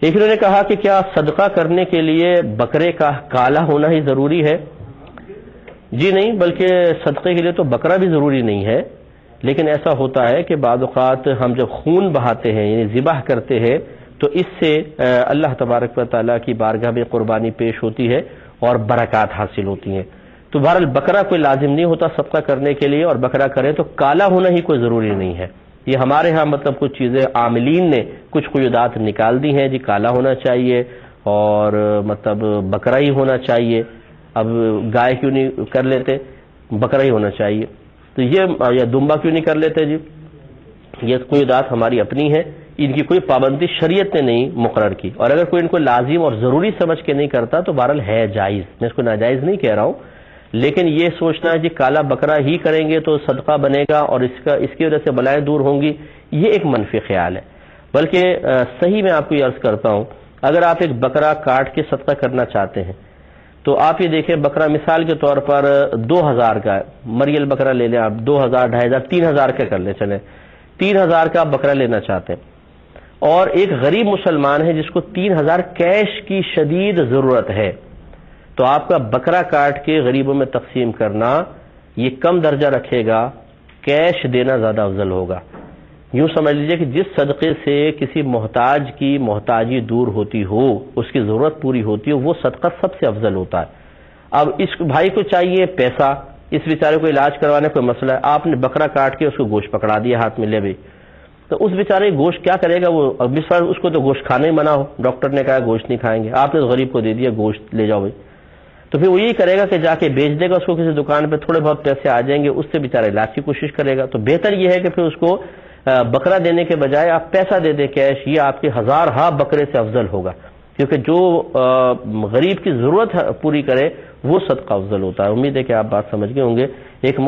ایک انہوں نے کہا کہ کیا صدقہ کرنے کے لیے بکرے کا کالا ہونا ہی ضروری ہے؟ جی نہیں، بلکہ صدقے کے لیے تو بکرا بھی ضروری نہیں ہے، لیکن ایسا ہوتا ہے کہ بعض اوقات ہم جب خون بہاتے ہیں یعنی ذبح کرتے ہیں تو اس سے اللہ تبارک و تعالیٰ کی بارگاہ میں قربانی پیش ہوتی ہے اور برکات حاصل ہوتی ہیں۔ تو بہرحال بکرا کوئی لازم نہیں ہوتا صدقہ کرنے کے لیے، اور بکرا کرے تو کالا ہونا ہی کوئی ضروری نہیں ہے۔ یہ ہمارے ہاں مطلب کچھ چیزیں عاملین نے کچھ قیودات نکال دی ہیں، جی کالا ہونا چاہیے اور مطلب بکرا ہی ہونا چاہیے، اب گائے کیوں نہیں کر لیتے، بکرا ہی ہونا چاہیے، تو یہ یا دمبا کیوں نہیں کر لیتے؟ جی یہ قیودات ہماری اپنی ہیں، ان کی کوئی پابندی شریعت نے نہیں مقرر کی، اور اگر کوئی ان کو لازم اور ضروری سمجھ کے نہیں کرتا تو بہرحال ہے جائز، میں اس کو ناجائز نہیں کہہ رہا ہوں، لیکن یہ سوچنا ہے جی کالا بکرا ہی کریں گے تو صدقہ بنے گا اور اس کی وجہ سے بلائیں دور ہوں گی، یہ ایک منفی خیال ہے۔ بلکہ صحیح میں آپ کو یہ عرض کرتا ہوں، اگر آپ ایک بکرا کاٹ کے صدقہ کرنا چاہتے ہیں تو آپ یہ دیکھیں بکرا مثال کے طور پر 2000 کا ہے، مریل بکرا لے لیں آپ، 2000 2500 3000 کا کر لیں، چلیں 3000 کا آپ بکرا لینا چاہتے ہیں، اور ایک غریب مسلمان ہے جس کو 3000 کیش کی شدید ضرورت ہے، تو آپ کا بکرا کاٹ کے غریبوں میں تقسیم کرنا یہ کم درجہ رکھے گا، کیش دینا زیادہ افضل ہوگا۔ یوں سمجھ لیجئے کہ جس صدقے سے کسی محتاج کی محتاجی دور ہوتی ہو، اس کی ضرورت پوری ہوتی ہو، وہ صدقہ سب سے افضل ہوتا ہے۔ اب اس بھائی کو چاہیے پیسہ، اس بیچارے کو علاج کروانے کوئی مسئلہ ہے، آپ نے بکرا کاٹ کے اس کو گوشت پکڑا دیا ہاتھ میں، لے بھی تو اس بیچارے گوشت کیا کرے گا؟ وہ اس کو تو گوشت کھانا ہی منع ہو، ڈاکٹر نے کہا گوشت نہیں کھائیں گے، آپ نے اس غریب کو دے دیا گوشت، لے جاؤ بھائی، تو پھر وہ یہی کرے گا کہ جا کے بیچ دے گا اس کو کسی دکان پہ، تھوڑے بہت پیسے آ جائیں گے، اس سے بیچارہ علاج کی کوشش کرے گا۔ تو بہتر یہ ہے کہ پھر اس کو بکرا دینے کے بجائے آپ پیسہ دے دیں کیش، یہ آپ کے ہزارہا بکرے سے افضل ہوگا، کیونکہ جو غریب کی ضرورت پوری کرے وہ صدقہ افضل ہوتا ہے۔ امید ہے کہ آپ بات سمجھ گئے ہوں گے۔ ایک